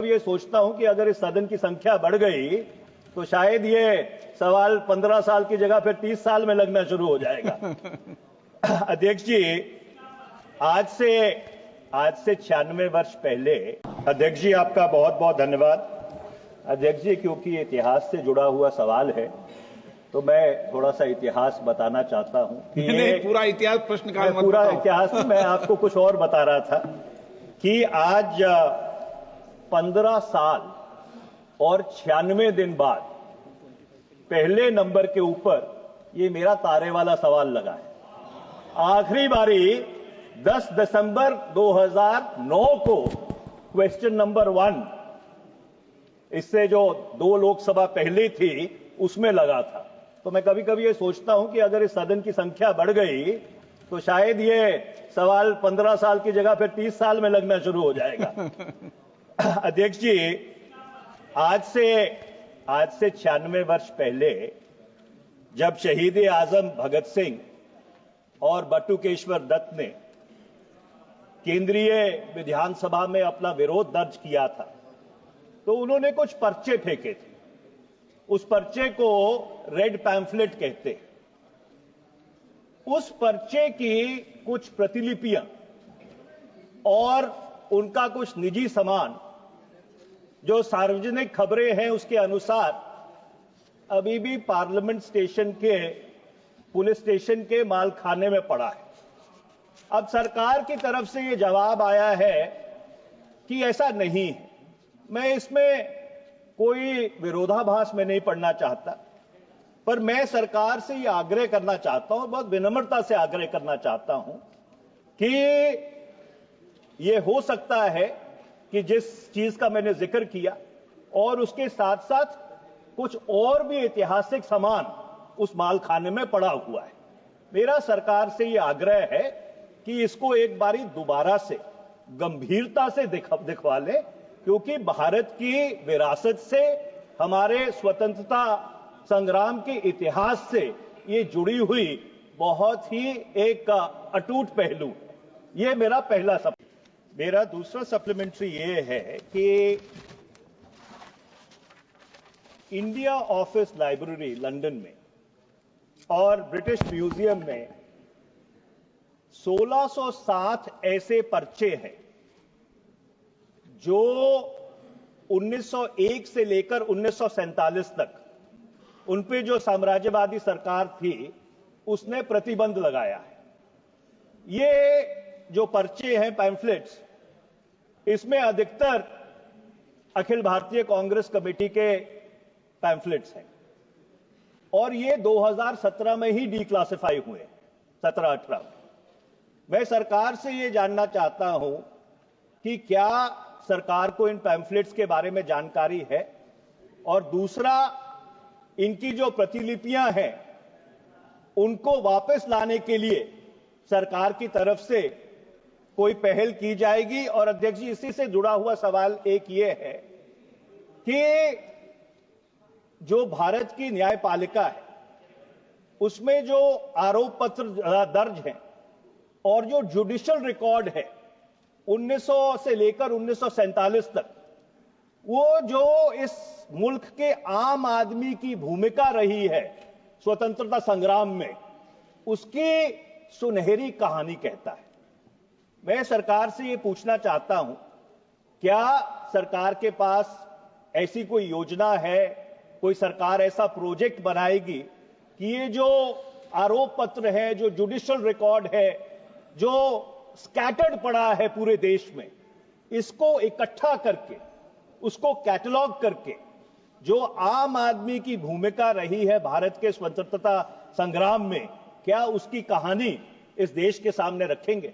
कभी ये सोचता हूं कि अगर इस सदन की संख्या बढ़ गई तो शायद ये सवाल 15 साल की जगह फिर 30 साल में लगना शुरू हो जाएगा। अध्यक्ष जी, आज से 96 वर्ष पहले, अध्यक्ष जी आपका बहुत बहुत धन्यवाद। अध्यक्ष जी, क्योंकि इतिहास से जुड़ा हुआ सवाल है तो मैं थोड़ा सा इतिहास बताना चाहता हूं कि नहीं, पूरा इतिहास प्रश्नकाल मत पूरा बताओ। इतिहास मैं आपको कुछ और बता रहा था कि आज 15 साल और 96 दिन बाद पहले नंबर के ऊपर ये मेरा तारे वाला सवाल लगा है। आखिरी बारी 10 दिसंबर 2009 को क्वेश्चन नंबर 1, इससे जो 2 लोकसभा पहले थी उसमें लगा था। तो मैं कभी कभी ये सोचता हूं कि अगर इस सदन की संख्या बढ़ गई तो शायद ये सवाल 15 साल की जगह फिर 30 साल में लगना शुरू हो जाएगा। अध्यक्ष जी, आज से 96 वर्ष पहले जब शहीद आजम भगत सिंह और बटुकेश्वर दत्त ने केंद्रीय विधानसभा में अपना विरोध दर्ज किया था तो उन्होंने कुछ पर्चे फेंके थे। उस पर्चे को रेड पैम्फलेट कहते हैं। उस पर्चे की कुछ प्रतिलिपियां और उनका कुछ निजी सामान जो सार्वजनिक खबरें हैं उसके अनुसार अभी भी पार्लियामेंट स्टेशन के पुलिस स्टेशन के मालखाने में पड़ा है। अब सरकार की तरफ से यह जवाब आया है कि ऐसा नहीं है। मैं इसमें कोई विरोधाभास में नहीं पड़ना चाहता, पर मैं सरकार से यह आग्रह करना चाहता हूं, बहुत विनम्रता से आग्रह करना चाहता हूं कि यह हो सकता है कि जिस चीज का मैंने जिक्र किया और उसके साथ साथ कुछ और भी ऐतिहासिक सामान उस मालखाने में पड़ा हुआ है। मेरा सरकार से यह आग्रह है कि इसको एक बारी दोबारा से गंभीरता से दिखवा ले, क्योंकि भारत की विरासत से, हमारे स्वतंत्रता संग्राम के इतिहास से ये जुड़ी हुई बहुत ही एक अटूट पहलू है। ये मेरा पहला मेरा दूसरा सप्लीमेंट्री ये है कि इंडिया ऑफिस लाइब्रेरी लंदन में और ब्रिटिश म्यूजियम में 1607 ऐसे पर्चे हैं जो 1901 से लेकर 1947 तक उन पे जो साम्राज्यवादी सरकार थी उसने प्रतिबंध लगाया है। ये जो पर्चे हैं, पैम्फलेट्स, इसमें अधिकतर अखिल भारतीय कांग्रेस कमेटी के पैम्फलेट्स हैं और ये 2017 में ही डिक्लासिफाई हुए, 17-18 में। मैं सरकार से ये जानना चाहता हूं कि क्या सरकार को इन पैम्फलेट्स के बारे में जानकारी है, और दूसरा, इनकी जो प्रतिलिपियां हैं उनको वापस लाने के लिए सरकार की तरफ से कोई पहल की जाएगी। और अध्यक्ष जी, इसी से जुड़ा हुआ सवाल एक ये है कि जो भारत की न्यायपालिका है उसमें जो आरोप पत्र दर्ज हैं और जो जुडिशियल रिकॉर्ड है 1900 से लेकर 1947 तक, वो जो इस मुल्क के आम आदमी की भूमिका रही है स्वतंत्रता संग्राम में, उसकी सुनहरी कहानी कहता है। मैं सरकार से ये पूछना चाहता हूं, क्या सरकार के पास ऐसी कोई योजना है, कोई सरकार ऐसा प्रोजेक्ट बनाएगी कि ये जो आरोप पत्र है, जो जुडिशियल रिकॉर्ड है, जो स्कैटर्ड पड़ा है पूरे देश में, इसको इकट्ठा करके, उसको कैटलॉग करके, जो आम आदमी की भूमिका रही है भारत के स्वतंत्रता संग्राम में, क्या उसकी कहानी इस देश के सामने रखेंगे?